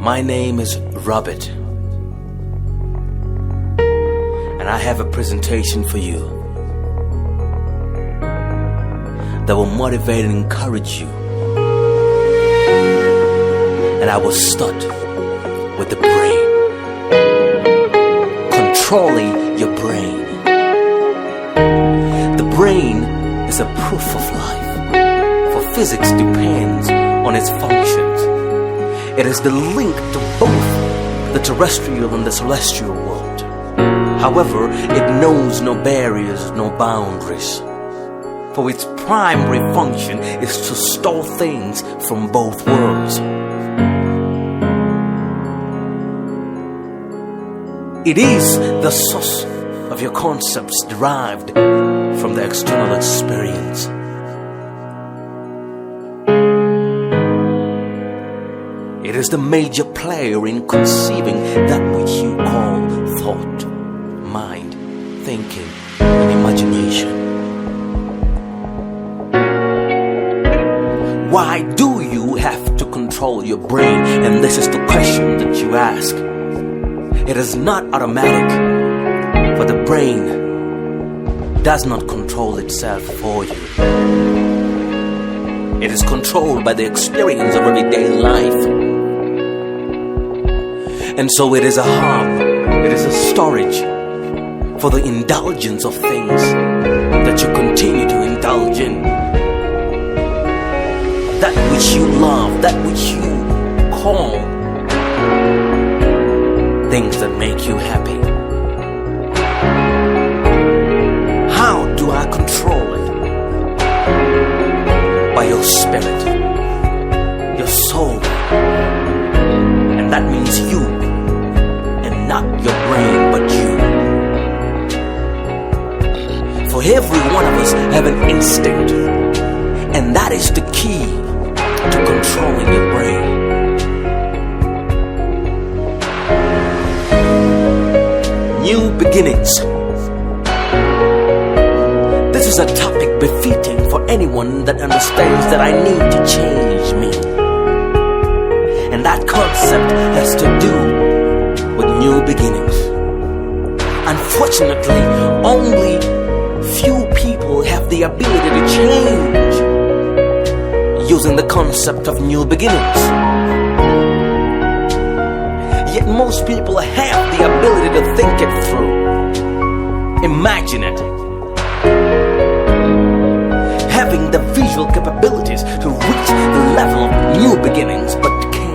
My name is Robert, and I have a presentation for you that will motivate and encourage you. And I will start with the brain. Controlling your brain. The brain is a proof of life, for physics depends on its functions. It is the link to both the terrestrial and the celestial world. However, it knows no barriers, no boundaries. For its primary function is to store things from both worlds. It is the source of your concepts derived from the external experience. It is the major player in conceiving that which you call thought, mind, thinking, and imagination. Why do you have to control your brain? And this is the question that you ask. It is not automatic, for the brain does not control itself for you. It is controlled by the experience of everyday life. And so it is a hub, it is a storage for the indulgence of things that you continue to indulge in. That which you love, that which you call things that make you happy. How do I control it? By your spirit, your soul. And that means you, and not your brain, but you. For every one of us have an instinct, and that is the key to controlling your brain. New beginnings. This is a topic befitting for anyone that understands that I need to change me. And that concept has to do with new beginnings. Unfortunately, only few people have the ability to change using the concept of new beginnings. Yet most people have the ability to think it through. Imagine it. Having the visual capabilities to reach the level of new beginnings, but can't.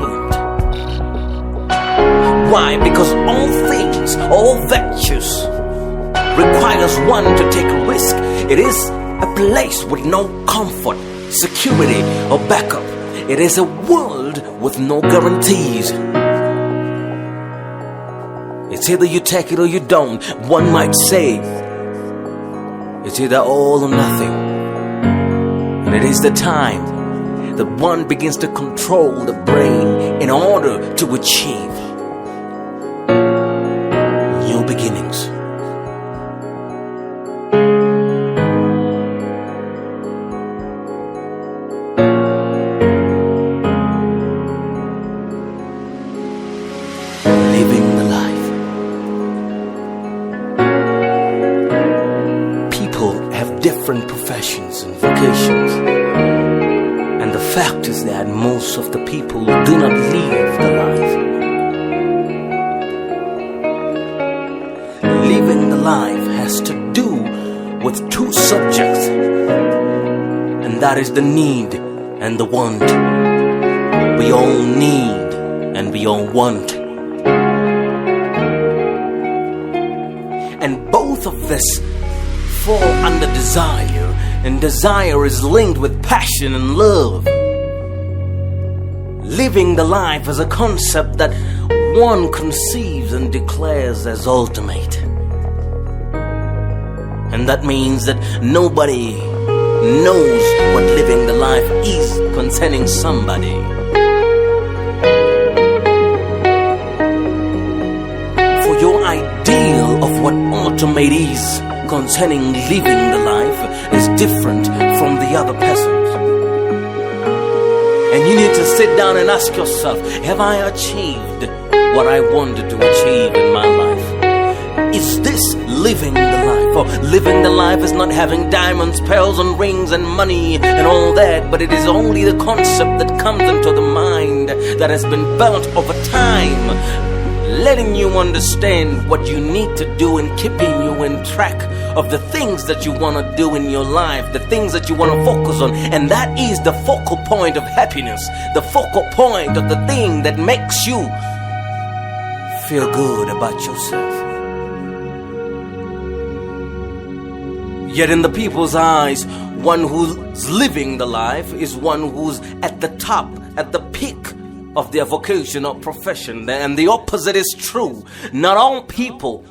Why? Because all things, all virtues requires one to take a risk. It is a place with no comfort, security, or backup. It is a world with no guarantees. It's either you take it or you don't. One might say it's either all or nothing. And it is the time that one begins to control the brain in order to achieve new beginnings. Living the life. Different professions and vocations, and the fact is that most of the people do not live the life. Living the life has to do with two subjects, and that is the need and the want. We all need and we all want, and both of this fall under desire, and desire is linked with passion and love. Living the life is a concept that one conceives and declares as ultimate. And that means that nobody knows what living the life is concerning somebody. For your ideal of what ultimate is concerning living the life is different from the other person's. And you need to sit down and ask yourself, have I achieved what I wanted to achieve in my life? Is this living the life? Or living the life is not having diamonds, pearls and rings and money and all that, but it is only the concept that comes into the mind that has been built over time, letting you understand what you need to do and keeping you in track of the things that you want to do in your life, the things that you want to focus on. And that is the focal point of happiness, the focal point of the thing that makes you feel good about yourself. Yet in the people's eyes, one who's living the life is one who's at the top, at the peak of their vocation or profession. And the opposite is true. Not all people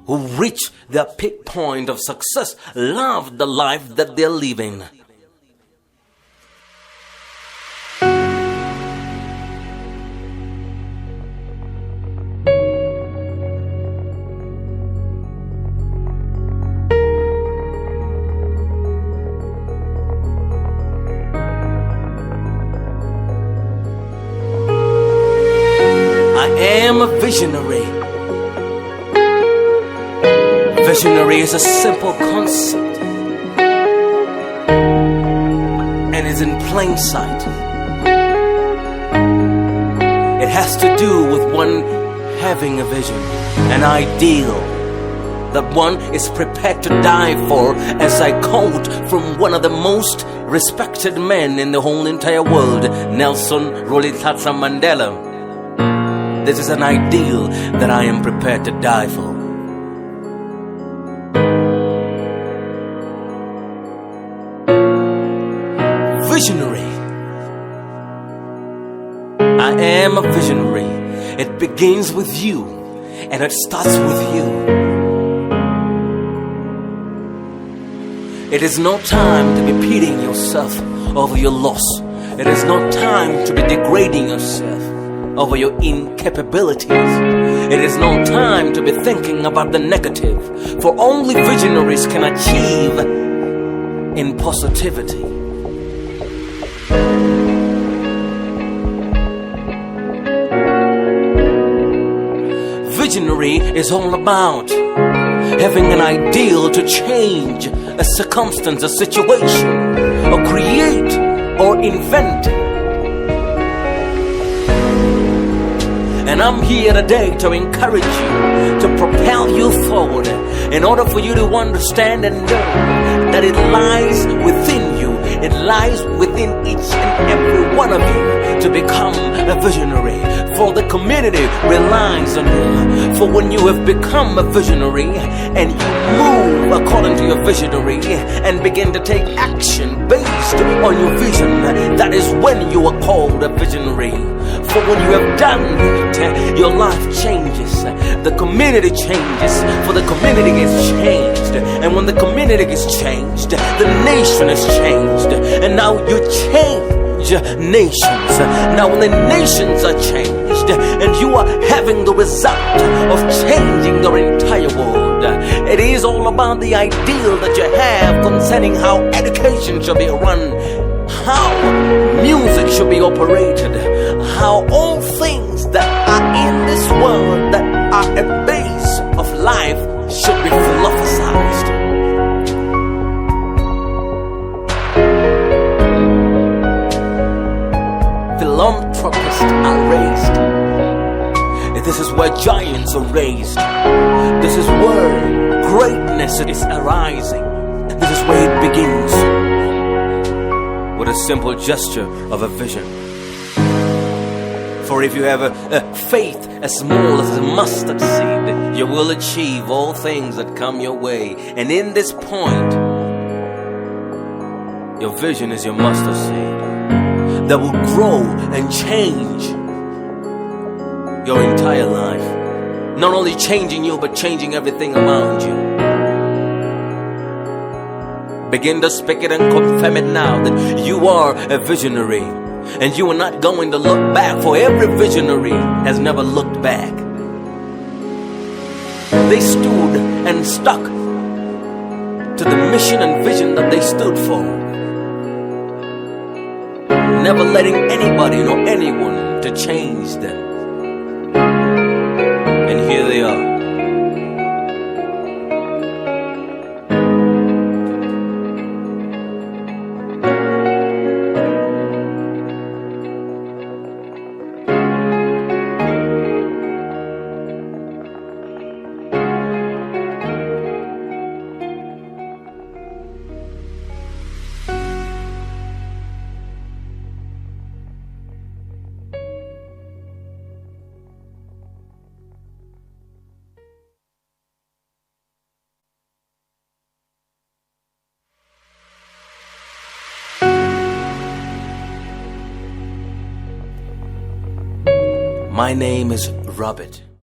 who reach their peak point of success love the life that they're living. I am a visionary. Visionary is a simple concept and is in plain sight. It has to do with one having a vision, an ideal that one is prepared to die for, as I quote from one of the most respected men in the whole entire world, Nelson Rolihlahla Mandela. This is an ideal that I am prepared to die for. Visionary. I am a visionary. It begins with you, and it starts with you. It is no time to be pitying yourself over your loss. It is no time to be degrading yourself over your incapabilities. It is no time to be thinking about the negative, for only visionaries can achieve in positivity. Visionary is all about having an ideal to change a circumstance, a situation, or create or invent. And I'm here today to encourage you, to propel you forward, in order for you to understand and know that it lies within you. It lies within each and every one of you to become a visionary. For the community relies on you. For when you have become a visionary and you move according to your visionary and begin to take action based on your vision, that is when you are called a visionary. For when you have done it, your life changes, the community changes, for the community gets changed. And when the community gets changed, the nation is changed. And now you change nations. Now when the nations are changed, and you are having the result of changing your entire world, it is all about the ideal that you have concerning how education should be run, how music should be operated, how all things that are in this world that are a base of life should be philosophized. Philanthropists are raised. This is where giants are raised. This is where greatness is arising. This is where it begins, with a simple gesture of a vision. For if you have a faith as small as a mustard seed, you will achieve all things that come your way. And in this point, your vision is your mustard seed that will grow and change your entire life. Not only changing you, but changing everything around you. Begin to speak it and confirm it now that you are a visionary. And you are not going to look back, for every visionary has never looked back. They stood and stuck to the mission and vision that they stood for. never letting anybody nor anyone to change them. And here they are. My name is Robert.